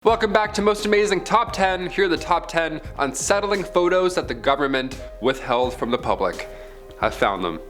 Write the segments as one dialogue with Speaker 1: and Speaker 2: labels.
Speaker 1: Welcome back to Most Amazing Top 10. Here are the top 10 unsettling photos that the government withheld from the public. I found them.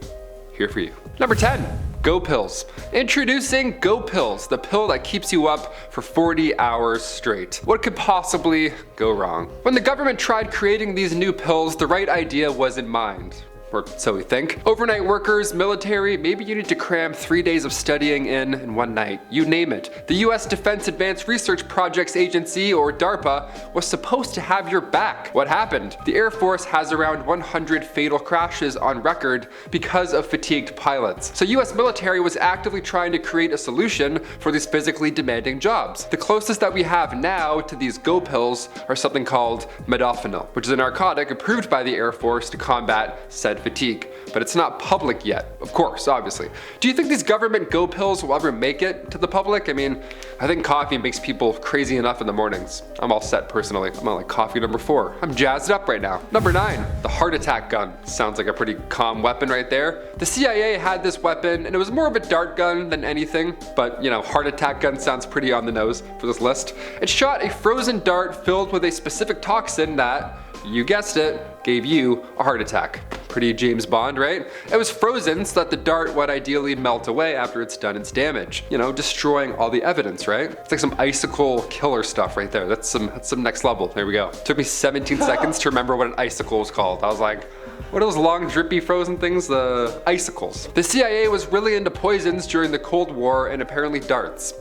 Speaker 1: Here for you. Number 10. Go Pills. Introducing Go Pills, the pill that keeps you up for 40 hours straight. What could possibly go wrong? When the government tried creating these new pills, the right idea was in mind. Or so we think. Overnight workers, military, maybe you need to cram 3 days of studying in one night. You name it. The US Defense Advanced Research Projects Agency, or DARPA, was supposed to have your back. What happened? The Air Force has around 100 fatal crashes on record because of fatigued pilots. So US military was actively trying to create a solution for these physically demanding jobs. The closest that we have now to these Go Pills are something called modafinil, which is a narcotic approved by the Air Force to combat said fatigue, but it's not public yet, of course, obviously. Do you think these government Go Pills will ever make it to the public? I mean, I think coffee makes people crazy enough in the mornings. I'm all set personally. I'm on like coffee number 4. I'm jazzed up right now. Number 9, the heart attack gun. Sounds like a pretty calm weapon right there. The CIA had this weapon and it was more of a dart gun than anything, but you know, heart attack gun sounds pretty on the nose for this list. It shot a frozen dart filled with a specific toxin that, you guessed it, gave you a heart attack. Pretty James Bond, right? It was frozen so that the dart would ideally melt away after it's done its damage. You know, destroying all the evidence, right? It's like some icicle killer stuff right there. That's some next level. There we go. Took me 17 seconds to remember what an icicle was called. I was like, what are those long drippy frozen things? The icicles. The CIA was really into poisons during the Cold War and apparently darts.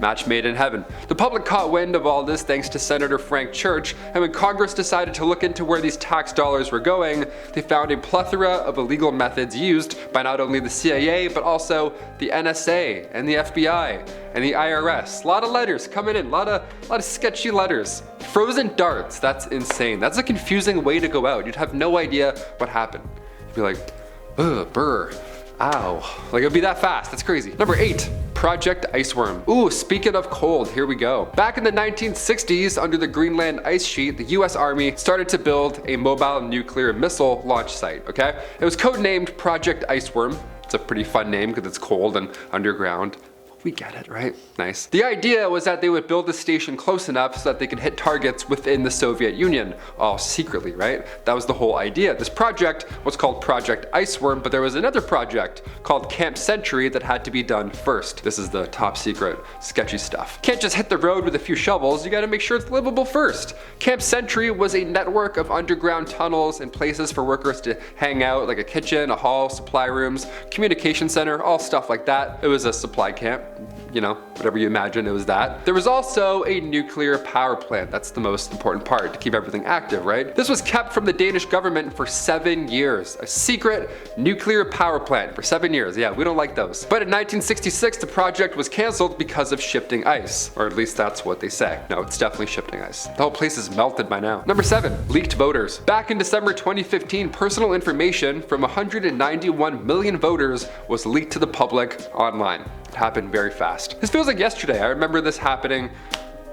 Speaker 1: Match made in heaven. The public caught wind of all this thanks to Senator Frank Church, and when Congress decided to look into where these tax dollars were going, they found a plethora of illegal methods used by not only the CIA, but also the NSA and the FBI and the IRS. A lot of letters coming in, a lot of sketchy letters. Frozen darts, that's insane. That's a confusing way to go out. You'd have no idea what happened. You'd be like, ugh, brr, ow. Like it'd be that fast, that's crazy. Number 8. Project Iceworm. Ooh, speaking of cold, here we go. Back in the 1960s, under the Greenland ice sheet, the US Army started to build a mobile nuclear missile launch site, okay? It was codenamed Project Iceworm. It's a pretty fun name because it's cold and underground. We get it, right? Nice. The idea was that they would build the station close enough so that they could hit targets within the Soviet Union, all secretly, right? That was the whole idea. This project was called Project Iceworm, but there was another project called Camp Century that had to be done first. This is the top secret, sketchy stuff. Can't just hit the road with a few shovels, you gotta make sure it's livable first. Camp Century was a network of underground tunnels and places for workers to hang out, like a kitchen, a hall, supply rooms, communication center, all stuff like that. It was a supply camp. You know, whatever you imagine, it was that. There was also a nuclear power plant. That's the most important part, to keep everything active, right? This was kept from the Danish government for 7 years. A secret nuclear power plant for 7 years. Yeah, we don't like those. But in 1966, the project was canceled because of shifting ice. Or at least that's what they say. No, it's definitely shifting ice. The whole place is melted by now. Number 7, leaked voters. Back in December 2015, personal information from 191 million voters was leaked to the public online. It happened very fast. This feels like yesterday. I remember this happening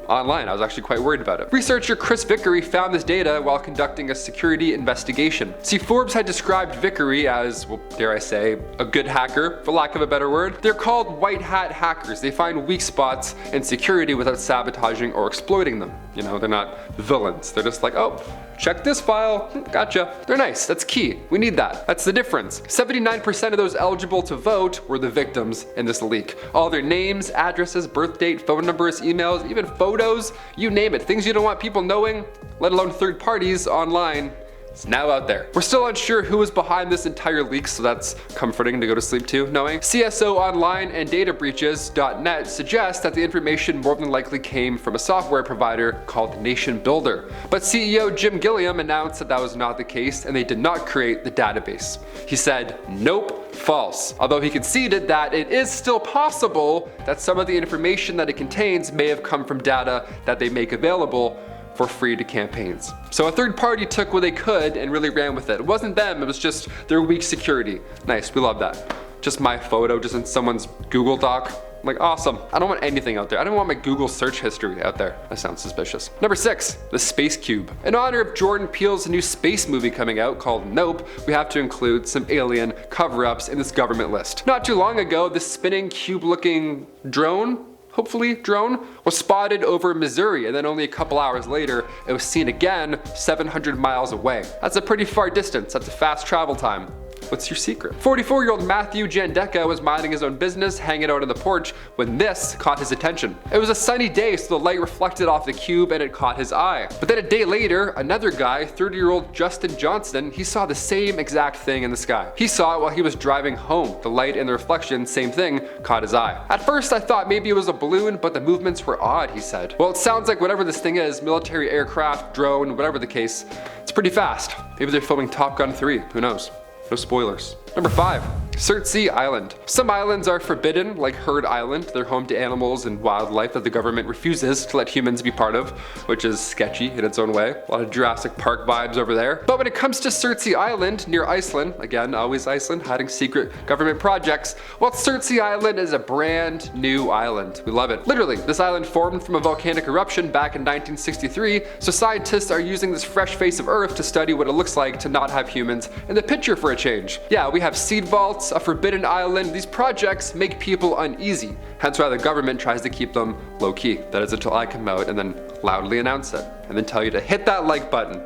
Speaker 1: online. I was actually quite worried about it. Researcher Chris Vickery found this data while conducting a security investigation. See, Forbes had described Vickery as, well, dare I say, a good hacker, for lack of a better word. They're called white hat hackers. They find weak spots in security without sabotaging or exploiting them. You know, they're not villains. They're just like, oh, check this file, gotcha. They're nice, that's key. We need that. That's the difference. 79% of those eligible to vote were the victims in this leak. All their names, addresses, birth date, phone numbers, emails, even photos, you name it. Things you don't want people knowing, let alone third parties online. It's now out there. We're still unsure who was behind this entire leak, so that's comforting to go to sleep to, knowing. CSO Online and databreaches.net suggest that the information more than likely came from a software provider called Nation Builder. But CEO Jim Gilliam announced that that was not the case and they did not create the database. He said, nope, false. Although he conceded that it is still possible that some of the information that it contains may have come from data that they make available for free to campaigns. So a third party took what they could and really ran with it. It wasn't them, it was just their weak security. Nice, we love that. Just my photo, just in someone's Google Doc. I'm like, awesome. I don't want anything out there. I don't want my Google search history out there. That sounds suspicious. Number 6, the Space Cube. In honor of Jordan Peele's new space movie coming out called Nope, we have to include some alien cover-ups in this government list. Not too long ago, this spinning cube-looking drone hopefully drone, was spotted over Missouri, and then only a couple hours later, it was seen again 700 miles away. That's a pretty far distance. That's a fast travel time. What's your secret? 44-year-old Matthew Jandeka was minding his own business, hanging out on the porch, when this caught his attention. It was a sunny day, so the light reflected off the cube and it caught his eye. But then a day later, another guy, 30-year-old Justin Johnston, he saw the same exact thing in the sky. He saw it while he was driving home. The light and the reflection, same thing, caught his eye. At first, I thought maybe it was a balloon, but the movements were odd, he said. Well, it sounds like whatever this thing is, military aircraft, drone, whatever the case, it's pretty fast. Maybe they're filming Top Gun 3, who knows? No spoilers. Number 5. Surtsey Island. Some islands are forbidden, like Heard Island. They're home to animals and wildlife that the government refuses to let humans be part of, which is sketchy in its own way. A lot of Jurassic Park vibes over there. But when it comes to Surtsey Island, near Iceland, again, always Iceland, hiding secret government projects, well, Surtsey Island is a brand new island. We love it. Literally, this island formed from a volcanic eruption back in 1963, so scientists are using this fresh face of Earth to study what it looks like to not have humans in the picture for a change. Yeah, we have seed vaults, a forbidden island. These projects make people uneasy, hence why the government tries to keep them low-key. That is until I come out and then loudly announce it, and then tell you to hit that like button.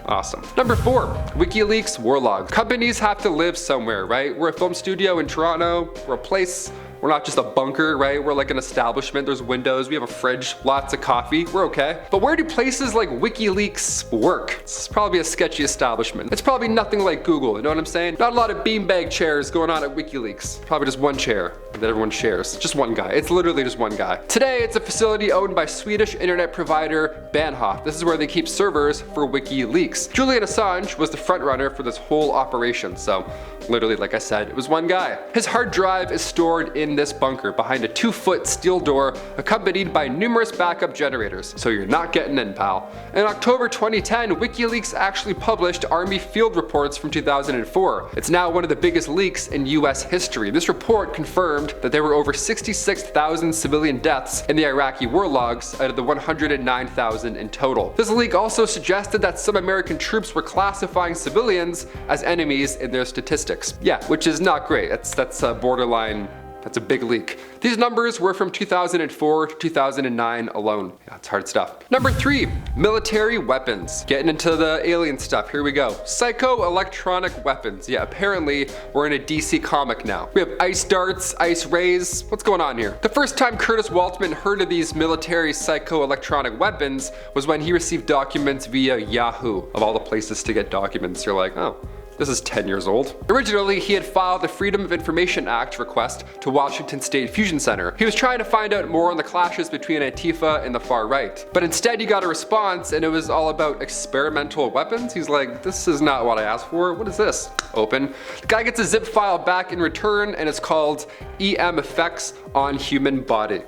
Speaker 1: Awesome. Number 4, Wikileaks Logs. Companies have to live somewhere, right? We're a film studio in Toronto, we're a place. We're not just a bunker, right? We're like an establishment. There's windows, we have a fridge, lots of coffee, we're okay. But where do places like Wikileaks work? It's probably a sketchy establishment. It's probably nothing like Google, you know what I'm saying? Not a lot of beanbag chairs going on at Wikileaks. Probably just one chair that everyone shares. Just one guy. It's literally just one guy. Today, it's a facility owned by Swedish internet provider Bahnhof. This is where they keep servers for Wikileaks. Julian Assange was the front runner for this whole operation. So literally, like I said, it was one guy. His hard drive is stored in this bunker behind a 2-foot steel door accompanied by numerous backup generators. So you're not getting in, pal. In October 2010, Wikileaks actually published Army field reports from 2004. It's now one of the biggest leaks in US history. This report confirmed that there were over 66,000 civilian deaths in the Iraqi war logs out of the 109,000 in total. This leak also suggested that some American troops were classifying civilians as enemies in their statistics. Yeah, which is not great. That's a borderline. That's a big leak. These numbers were from 2004 to 2009 alone. Yeah, it's hard stuff. Number 3, military weapons. Getting into the alien stuff, here we go. Psycho-electronic weapons. Yeah, apparently we're in a DC comic now. We have ice darts, ice rays. What's going on here? The first time Curtis Waltman heard of these military psycho-electronic weapons was when he received documents via Yahoo. Of all the places to get documents, you're like, oh. This is 10 years old. Originally, he had filed the Freedom of Information Act request to Washington State Fusion Center. He was trying to find out more on the clashes between Antifa and the far right. But instead he got a response and it was all about experimental weapons. He's like, this is not what I asked for. What is this? Open. The guy gets a zip file back in return and it's called EM Effects on Human Body.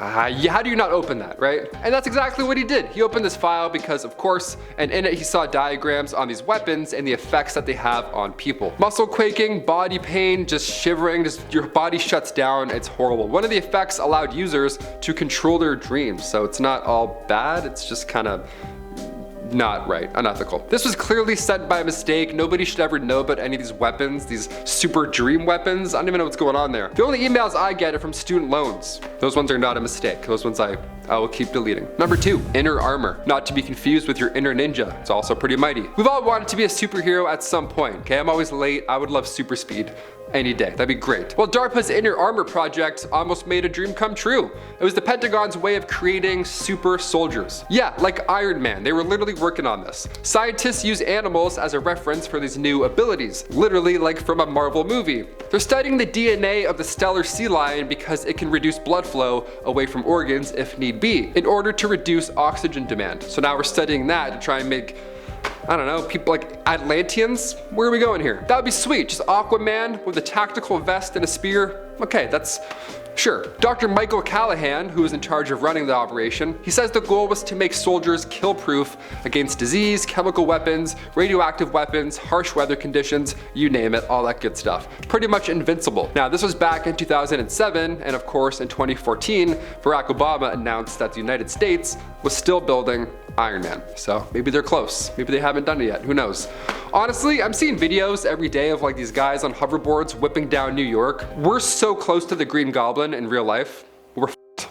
Speaker 1: How do you not open that, right? And that's exactly what he did. He opened this file because, of course, and in it he saw diagrams on these weapons and the effects that they have on people. Muscle quaking, body pain, just shivering, just your body shuts down, it's horrible. One of the effects allowed users to control their dreams, so it's not all bad, it's just kind of not right, unethical. This was clearly sent by mistake. Nobody should ever know about any of these weapons, these super dream weapons. I don't even know what's going on there. The only emails I get are from student loans. Those ones are not a mistake. Those ones I will keep deleting. Number 2, inner armor. Not to be confused with your inner ninja. It's also pretty mighty. We've all wanted to be a superhero at some point, okay? I'm always late. I would love super speed. Any day, that'd be great. Well, DARPA's Inner Armor project almost made a dream come true. It was the Pentagon's way of creating super soldiers. Yeah, like Iron Man, they were literally working on this. Scientists use animals as a reference for these new abilities, literally like from a Marvel movie. They're studying the DNA of the stellar sea lion because it can reduce blood flow away from organs if need be, in order to reduce oxygen demand. So now we're studying that to try and make, I don't know, people like Atlanteans? Where are we going here? That would be sweet, just Aquaman with a tactical vest and a spear. Okay, that's sure. Dr. Michael Callahan, who is in charge of running the operation, he says the goal was to make soldiers kill-proof against disease, chemical weapons, radioactive weapons, harsh weather conditions, you name it, all that good stuff. Pretty much invincible. Now, this was back in 2007, and of course in 2014, Barack Obama announced that the United States was still building Iron Man. So maybe they're close. Maybe they haven't done it yet. Who knows? Honestly, I'm seeing videos every day of like these guys on hoverboards whipping down New York. We're so close to the Green Goblin in real life.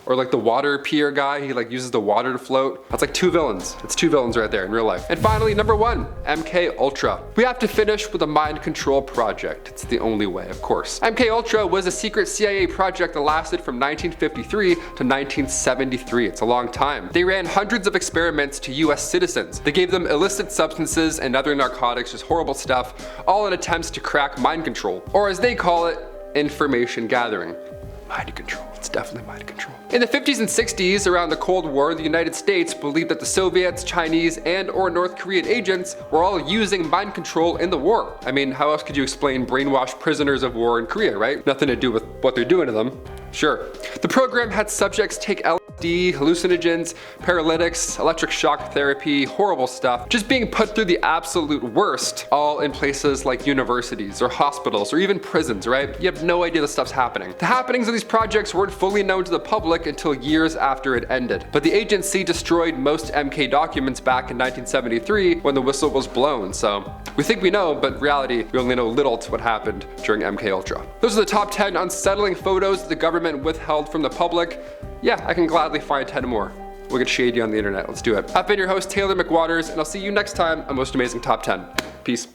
Speaker 1: or like the water peer guy, he like uses the water to float. That's like two villains. It's two villains right there in real life. And finally, number 1, MK Ultra. We have to finish with a mind control project. It's the only way, of course. MK Ultra was a secret CIA project that lasted from 1953 to 1973. It's a long time. They ran hundreds of experiments to US citizens. They gave them illicit substances and other narcotics, just horrible stuff, all in attempts to crack mind control, or as they call it, information gathering. Mind control. It's definitely mind control. In the 50s and 60s, around the Cold War, the United States believed that the Soviets, Chinese, and or North Korean agents were all using mind control in the war. I mean, how else could you explain brainwashed prisoners of war in Korea, right? Nothing to do with what they're doing to them. Sure. The program had subjects take LSD, hallucinogens, paralytics, electric shock therapy, horrible stuff, just being put through the absolute worst, all in places like universities or hospitals or even prisons, right? You have no idea this stuff's happening. The happenings of these projects weren't fully known to the public until years after it ended, but the agency destroyed most MK documents back in 1973 when the whistle was blown, so we think we know, but in reality, we only know little to what happened during MK Ultra. Those are the top 10 unsettling photos the government withheld from the public. Yeah, I can gladly find 10 more. We'll get shady on the internet. Let's do it. I've been your host, Taylor McWaters, and I'll see you next time on Most Amazing Top 10. Peace.